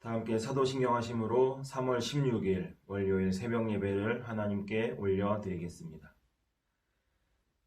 다 함께 사도신경 하심으로 3월 16일 월요일 새벽 예배를 하나님께 올려드리겠습니다.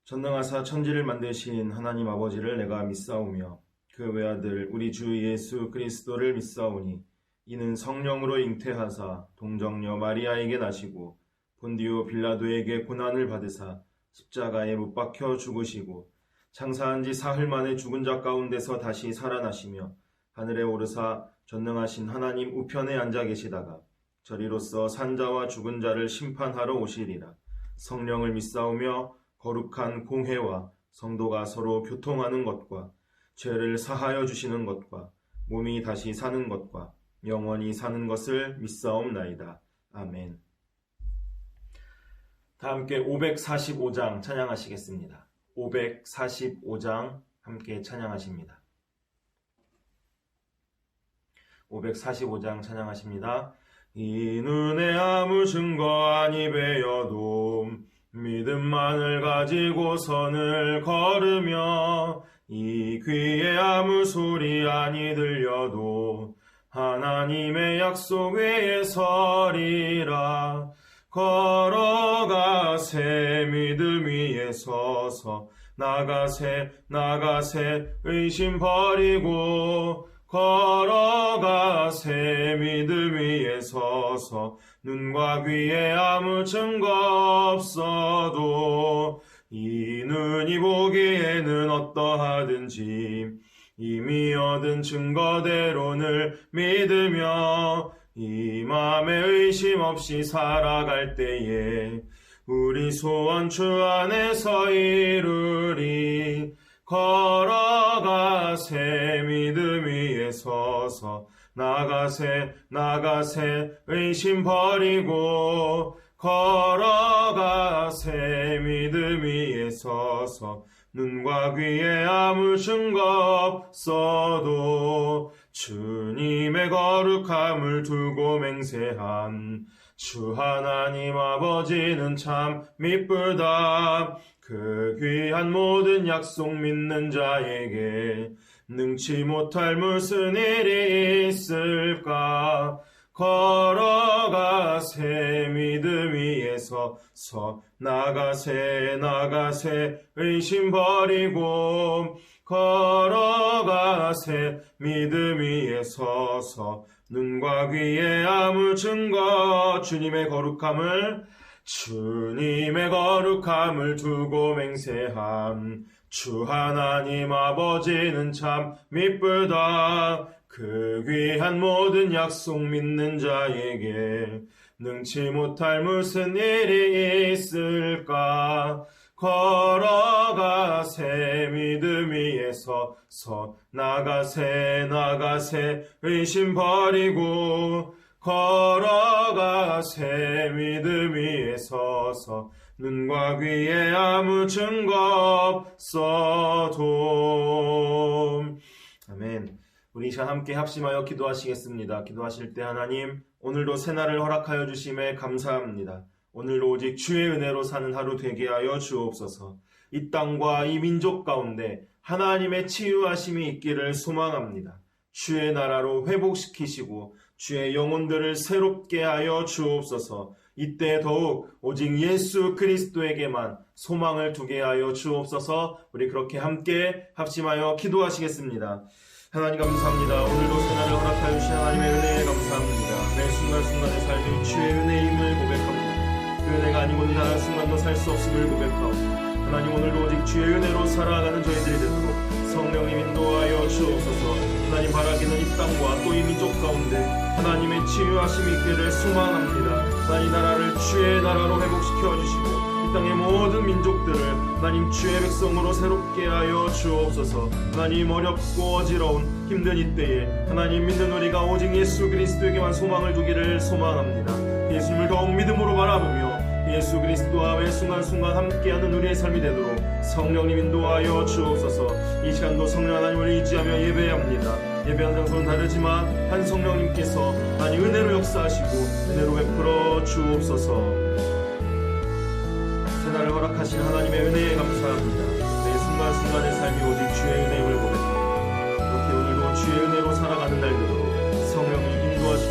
전능하사 천지를 만드신 하나님 아버지를 내가 믿사오며 그 외아들 우리 주 예수 그리스도를 믿사오니 이는 성령으로 잉태하사 동정녀 마리아에게 나시고 본디오 빌라도에게 고난을 받으사 십자가에 못 박혀 죽으시고 장사한 지 사흘 만에 죽은 자 가운데서 다시 살아나시며 하늘에 오르사 전능하신 하나님 우편에 앉아 계시다가 저리로서 산자와 죽은 자를 심판하러 오시리라. 성령을 믿사오며 거룩한 공회와 성도가 서로 교통하는 것과 죄를 사하여 주시는 것과 몸이 다시 사는 것과 영원히 사는 것을 믿사옵나이다. 아멘. 다 함께 545장 찬양하시겠습니다. 545장 함께 찬양하십니다. 545장 찬양하십니다. 이 눈에 아무 증거 아니 베어도 믿음만을 가지고 선을 걸으며 이 귀에 아무 소리 아니 들려도 하나님의 약속 위에 서리라. 걸어가세 믿음 위에 서서 나가세 의심 버리고 걸어가세 믿음 위에 서서 눈과 귀에 아무 증거 없어도 이 눈이 보기에는 어떠하든지 이미 얻은 증거대로 늘 믿으며 이 맘에 의심 없이 살아갈 때에 우리 소원 주 안에서 이루리. 걸어가세 믿음 위에 서서 나가세 의심 버리고 걸어가세 믿음 위에 서서 눈과 귀에 아무 증거 없어도 주님의 거룩함을 두고 맹세한 주 하나님 아버지는 참 미쁘다. 그 귀한 모든 약속 믿는 자에게 능치 못할 무슨 일이 있을까. 걸어가세 믿음 위에 서서 나가세 의심 버리고 걸어가세 믿음 위에 서서 눈과 귀에 아무 증거 주님의 거룩함을 두고 맹세함 주 하나님 아버지는 참 미쁘다. 그 귀한 모든 약속 믿는 자에게 능치 못할 무슨 일이 있을까. 걸어가세 믿음 위에 서서 나가세 의심 버리고 걸어가세 믿음 위에 서서 눈과 귀에 아무 증거 없어도. 아멘. 우리 이 시간 함께 합심하여 기도하시겠습니다. 기도하실 때 하나님 오늘도 새날을 허락하여 주심에 감사합니다. 오늘도 오직 주의 은혜로 사는 하루 되게 하여 주옵소서. 이 땅과 이 민족 가운데 하나님의 치유하심이 있기를 소망합니다. 주의 나라로 회복시키시고 주의 영혼들을 새롭게 하여 주옵소서. 이때 더욱 오직 예수 그리스도에게만 소망을 두게 하여 주옵소서. 우리 그렇게 함께 합심하여 기도하시겠습니다. 하나님 감사합니다. 오늘도 새날을 허락하여 주신 하나님의 은혜에 감사합니다. 매 순간순간의 삶이 주의 은혜임을 고백합니다. 그 은혜가 아니고는 단 한순간도 살 수 없음을 고백하오. 하나님 오늘도 오직 주의 은혜로 살아가는 저희들이 되도록 성령님 인도하여 주옵소서. 하나님 바라기는 이 땅과 또 이 민족 가운데 하나님의 치유하심이 있기를 소망합니다. 하나님 나라를 주의 나라로 회복시켜 주시고 이 땅의 모든 민족들을 하나님 주의 백성으로 새롭게 하여 주옵소서. 하나님 어렵고 어지러운 힘든 이때에 하나님 믿는 우리가 오직 예수 그리스도에게만 소망을 두기를 소망합니다. 예수님을 더욱 믿음으로 바라보며 예수 그리스도와 매 순간순간 함께하는 우리의 삶이 되도록 성령님 인도하여 주옵소서. 이 시간도 성령 하나님을 의지하며 예배합니다. 예배하는 장소는 다르지만 한 성령님께서 하나님 은혜로 역사하시고 은혜로 베풀어 주옵소서. 새날을 허락하신 하나님의 은혜에 감사합니다. 매 순간순간의 삶이 오직 주의 은혜임을 고백합니다. 그렇게 오늘도 주의 은혜로 살아가는 날 되도록 성령님 인도하시옵소서.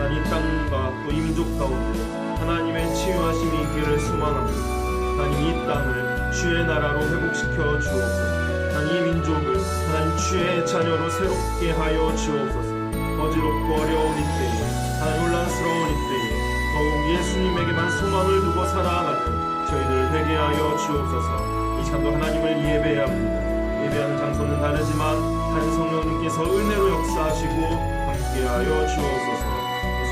또한 이 땅과 또 이 민족 가운데 하나님의 치유하심이 있기를 소망합니다. 하나님 이 땅을 주의 나라로 회복시켜 주옵소서. 하나님 이 민족을 하나님 주의 자녀로 새롭게 하여 주옵소서. 어지럽고 어려운 이때에 하나님 혼란스러운 이때에 더욱 예수님에게만 소망을 두고 살아가는 저희들 되게 하여 주옵소서. 이 시간도 하나님을 예배합니다. 예배하는 장소는 다르지만 한 성령님께서 은혜로 역사하시고 함께하여 주옵소서.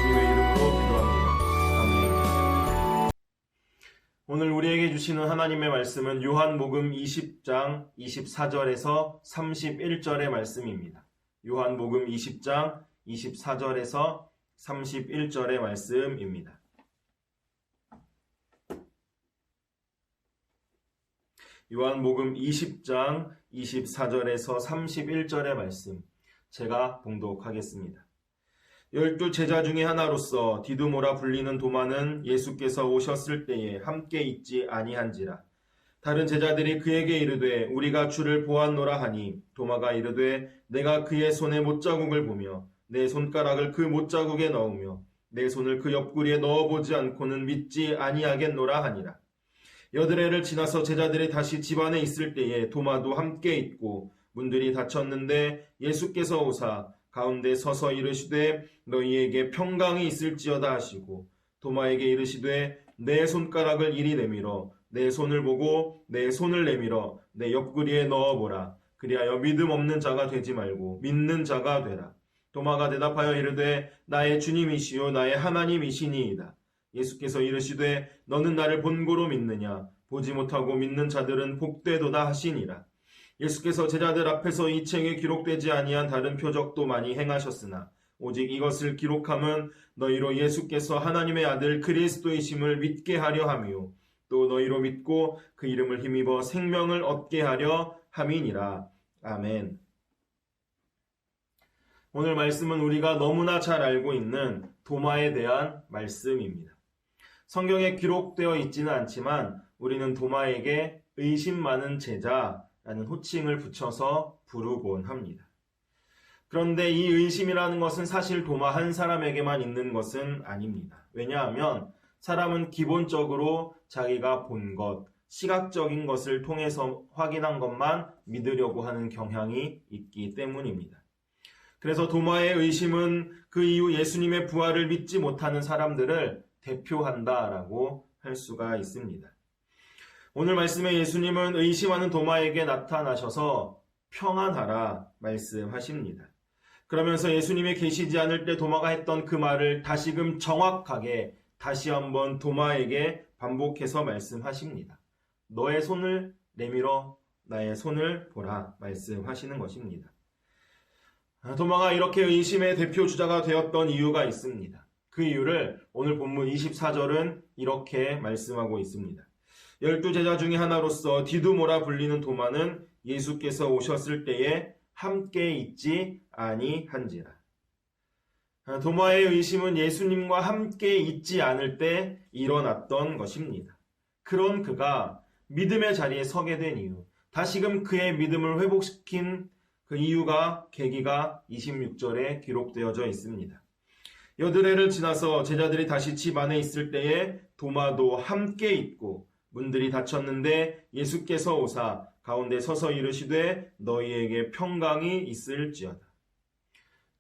예수님의 이름으로 기도합니다. 아멘. 오늘 우리에게 주시는 하나님의 말씀은 요한복음 20장 24절에서 31절의 말씀입니다. 요한복음 20장 24절에서 31절의 말씀입니다. 요한복음 20장 24절에서 31절의 말씀 제가 봉독하겠습니다. 12 제자 중에 하나로서 디두모라 불리는 도마는 예수께서 오셨을 때에 함께 있지 아니한지라. 다른 제자들이 그에게 이르되 우리가 주를 보았노라 하니 도마가 이르되 내가 그의 손에 못자국을 보며 내 손가락을 그 못자국에 넣으며 내 손을 그 옆구리에 넣어보지 않고는 믿지 아니하겠노라 하니라. 여드레를 지나서 제자들이 다시 집안에 있을 때에 도마도 함께 있고 문들이 닫혔는데 예수께서 오사 가운데 서서 이르시되 너희에게 평강이 있을지어다 하시고 도마에게 이르시되 내 손가락을 이리 내밀어 내 손을 보고 내 손을 내밀어 내 옆구리에 넣어보라. 그리하여 믿음 없는 자가 되지 말고 믿는 자가 되라. 도마가 대답하여 이르되 나의 주님이시요 나의 하나님이시니이다. 예수께서 이르시되 너는 나를 본고로 믿느냐. 보지 못하고 믿는 자들은 복되도다 하시니라. 예수께서 제자들 앞에서 이 책에 기록되지 아니한 다른 표적도 많이 행하셨으나 오직 이것을 기록함은 너희로 예수께서 하나님의 아들 그리스도이심을 믿게 하려 함이요 또 너희로 믿고 그 이름을 힘입어 생명을 얻게 하려 함이니라. 아멘. 오늘 말씀은 우리가 너무나 잘 알고 있는 도마에 대한 말씀입니다. 성경에 기록되어 있지는 않지만 우리는 도마에게 의심 많은 제자라는 호칭을 붙여서 부르곤 합니다. 그런데 이 의심이라는 것은 사실 도마 한 사람에게만 있는 것은 아닙니다. 왜냐하면 사람은 기본적으로 자기가 본 것, 시각적인 것을 통해서 확인한 것만 믿으려고 하는 경향이 있기 때문입니다. 그래서 도마의 의심은 그 이후 예수님의 부활을 믿지 못하는 사람들을 대표한다라고 할 수가 있습니다. 오늘 말씀에 예수님은 의심하는 도마에게 나타나셔서 평안하라 말씀하십니다. 그러면서 예수님이 계시지 않을 때 도마가 했던 그 말을 다시금 정확하게 다시 한번 도마에게 반복해서 말씀하십니다. 너의 손을 내밀어 나의 손을 보라 말씀하시는 것입니다. 도마가 이렇게 의심의 대표 주자가 되었던 이유가 있습니다. 그 이유를 오늘 본문 24절은 이렇게 말씀하고 있습니다. 12 제자 중에 하나로서 디두모라 불리는 도마는 예수께서 오셨을 때에 함께 있지 아니한지라. 도마의 의심은 예수님과 함께 있지 않을 때 일어났던 것입니다. 그런 그가 믿음의 자리에 서게 된 이유, 다시금 그의 믿음을 회복시킨 그 이유가 계기가 26절에 기록되어져 있습니다. 여드레를 지나서 제자들이 다시 집 안에 있을 때에 도마도 함께 있고 문들이 닫혔는데 예수께서 오사 가운데 서서 이르시되 너희에게 평강이 있을지어다.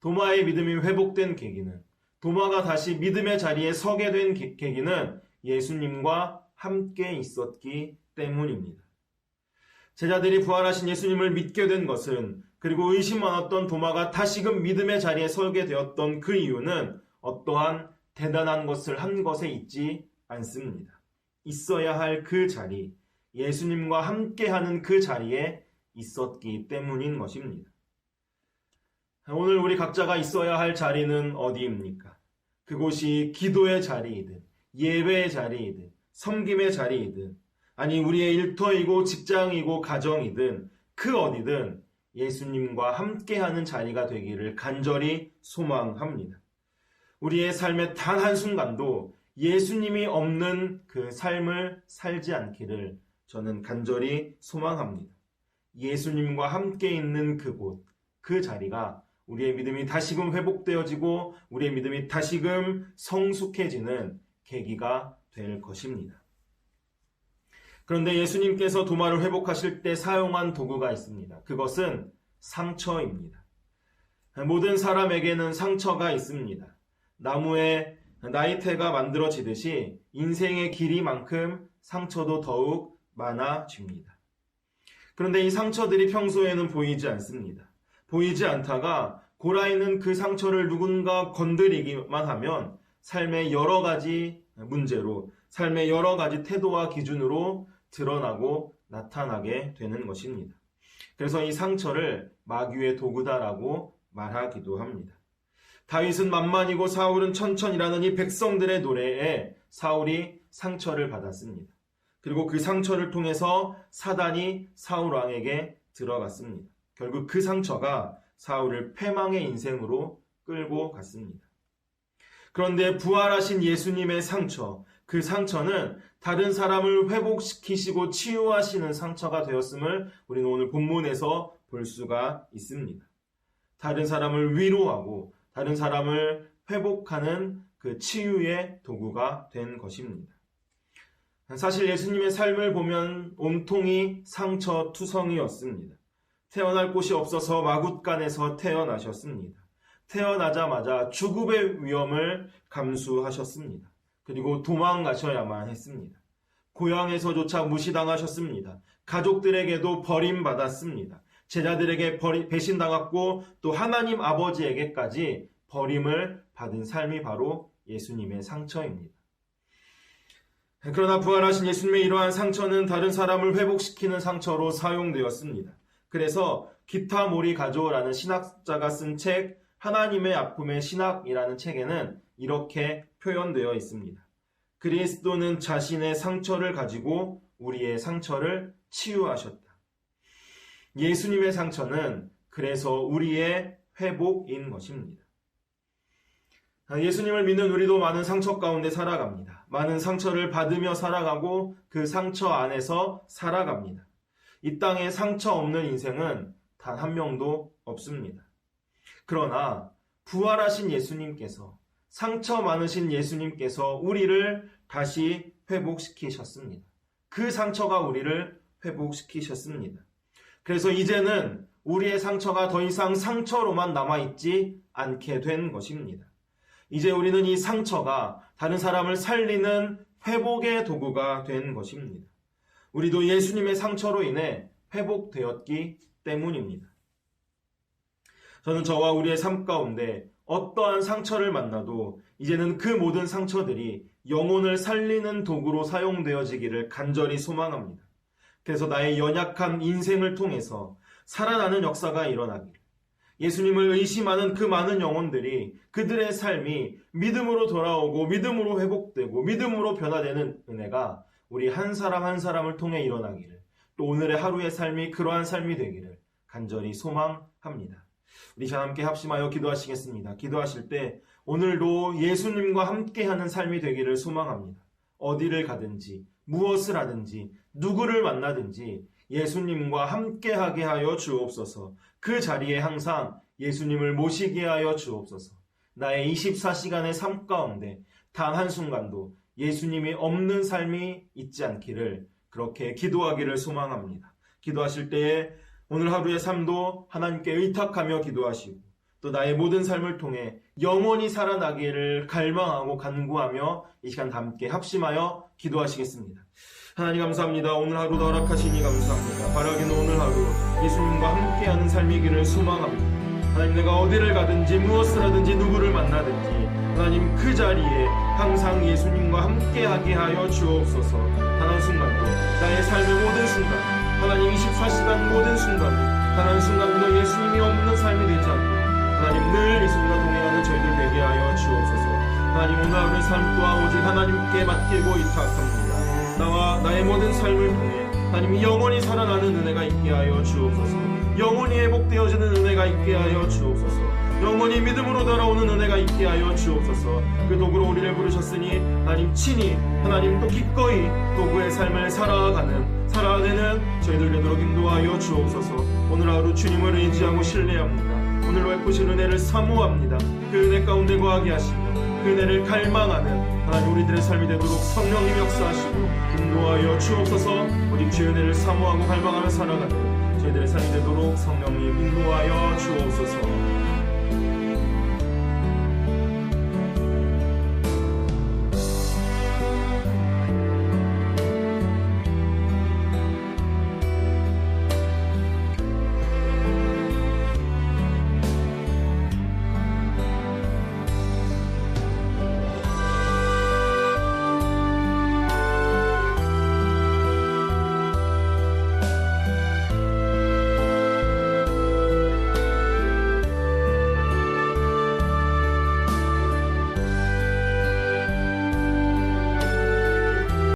도마의 믿음이 회복된 계기는, 도마가 다시 믿음의 자리에 서게 된 계기는 예수님과 함께 있었기 때문입니다. 제자들이 부활하신 예수님을 믿게 된 것은, 그리고 의심 많았던 도마가 다시금 믿음의 자리에 서게 되었던 그 이유는 어떠한 대단한 것을 한 것에 있지 않습니다. 있어야 할 그 자리, 예수님과 함께하는 그 자리에 있었기 때문인 것입니다. 오늘 우리 각자가 있어야 할 자리는 어디입니까? 그곳이 기도의 자리이든 예배의 자리이든 섬김의 자리이든 아니 우리의 일터이고 직장이고 가정이든 그 어디든 예수님과 함께하는 자리가 되기를 간절히 소망합니다. 우리의 삶의 단 한순간도 예수님이 없는 그 삶을 살지 않기를 저는 간절히 소망합니다. 예수님과 함께 있는 그곳, 그 자리가 우리의 믿음이 다시금 회복되어지고 우리의 믿음이 다시금 성숙해지는 계기가 될 것입니다. 그런데 예수님께서 도마를 회복하실 때 사용한 도구가 있습니다. 그것은 상처입니다. 모든 사람에게는 상처가 있습니다. 나무에 나이테가 만들어지듯이 인생의 길이만큼 상처도 더욱 많아집니다. 그런데 이 상처들이 평소에는 보이지 않습니다. 보이지 않다가 고라있는 그 상처를 누군가 건드리기만 하면 삶의 여러 가지 문제로, 삶의 여러 가지 태도와 기준으로 드러나고 나타나게 되는 것입니다. 그래서 이 상처를 마귀의 도구다라고 말하기도 합니다. 다윗은 만만이고 사울은 천천이라는 이 백성들의 노래에 사울이 상처를 받았습니다. 그리고 그 상처를 통해서 사단이 사울 왕에게 들어갔습니다. 결국 그 상처가 사울을 패망의 인생으로 끌고 갔습니다. 그런데 부활하신 예수님의 상처, 그 상처는 다른 사람을 회복시키시고 치유하시는 상처가 되었음을 우리는 오늘 본문에서 볼 수가 있습니다. 다른 사람을 위로하고 다른 사람을 회복하는 그 치유의 도구가 된 것입니다. 사실 예수님의 삶을 보면 온통이 상처투성이었습니다. 태어날 곳이 없어서 마굿간에서 태어나셨습니다. 태어나자마자 죽음의 위험을 감수하셨습니다. 그리고 도망가셔야만 했습니다. 고향에서조차 무시당하셨습니다. 가족들에게도 버림받았습니다. 제자들에게 배신당했고 또 하나님 아버지에게까지 버림을 받은 삶이 바로 예수님의 상처입니다. 그러나 부활하신 예수님의 이러한 상처는 다른 사람을 회복시키는 상처로 사용되었습니다. 그래서 기타모리 가조라는 신학자가 쓴 책 하나님의 아픔의 신학이라는 책에는 이렇게 표현되어 있습니다. 그리스도는 자신의 상처를 가지고 우리의 상처를 치유하셨다. 예수님의 상처는 그래서 우리의 회복인 것입니다. 예수님을 믿는 우리도 많은 상처 가운데 살아갑니다. 많은 상처를 받으며 살아가고 그 상처 안에서 살아갑니다. 이 땅에 상처 없는 인생은 단 한 명도 없습니다. 그러나 부활하신 예수님께서, 상처 많으신 예수님께서 우리를 다시 회복시키셨습니다. 그 상처가 우리를 회복시키셨습니다. 그래서 이제는 우리의 상처가 더 이상 상처로만 남아있지 않게 된 것입니다. 이제 우리는 이 상처가 다른 사람을 살리는 회복의 도구가 된 것입니다. 우리도 예수님의 상처로 인해 회복되었기 때문입니다. 저는 저와 우리의 삶 가운데 어떠한 상처를 만나도 이제는 그 모든 상처들이 영혼을 살리는 도구로 사용되어지기를 간절히 소망합니다. 그래서 나의 연약한 인생을 통해서 살아나는 역사가 일어나기를, 예수님을 의심하는 그 많은 영혼들이 그들의 삶이 믿음으로 돌아오고 믿음으로 회복되고 믿음으로 변화되는 은혜가 우리 한 사람 한 사람을 통해 일어나기를, 또 오늘의 하루의 삶이 그러한 삶이 되기를 간절히 소망합니다. 우리 자 함께 합심하여 기도하시겠습니다. 기도하실 때 오늘도 예수님과 함께하는 삶이 되기를 소망합니다. 어디를 가든지 무엇을 하든지 누구를 만나든지 예수님과 함께하게 하여 주옵소서. 그 자리에 항상 예수님을 모시게 하여 주옵소서. 나의 24시간의 삶 가운데 단 한순간도 예수님이 없는 삶이 있지 않기를 그렇게 기도하기를 소망합니다. 기도하실 때에 오늘 하루의 삶도 하나님께 의탁하며 기도하시고 또 나의 모든 삶을 통해 영원히 살아나기를 갈망하고 간구하며 이 시간 함께 합심하여 기도하시겠습니다. 하나님 감사합니다. 오늘 하루도 허락하시니 감사합니다. 바라기는 오늘 하루 예수님과 함께하는 삶이기를 소망합니다. 하나님, 내가 어디를 가든지 무엇을 하든지 누구를 만나든지 하나님 그 자리에 항상 예수님과 함께하게 하여 주옵소서. 단 한순간도 나의 삶의 모든 순간, 하나님 24시간 모든 순간이 단 한순간도 예수님이 없는 삶이 되지 않고 하나님 늘 예수님과 동행하는 저희들 되게 하여 주옵소서. 하나님 오늘 하루의 삶 또한 오직 하나님께 맡기고 의탁합니다. 나와 나의 모든 삶을 통해 하나님 영원히 살아나는 은혜가 있게 하여 주옵소서. 영원히 회복되어지는 은혜가 있게 하여 주옵소서. 영원히 믿음으로 돌아오는 은혜가 있게 하여 주옵소서. 그 도구로 우리를 부르셨으니 하나님 친히 하나님 또 기꺼이 도구의 삶을 살아내는 저희들 되도록 인도하여 주옵소서. 오늘 하루 주님을 의지하고 신뢰합니다. 오늘로 베푸실 은혜를 사모합니다. 그 은혜 가운데 거하게 하시며 그 은혜를 갈망하는 하나님 우리들의 삶이 되도록 성령님 역사하시고 인도하여 주옵소서. 오직 주의 은혜를 사모하고 갈망하며 살아가는 저희들의 삶이 되도록 성령님 인도하여 주옵소서.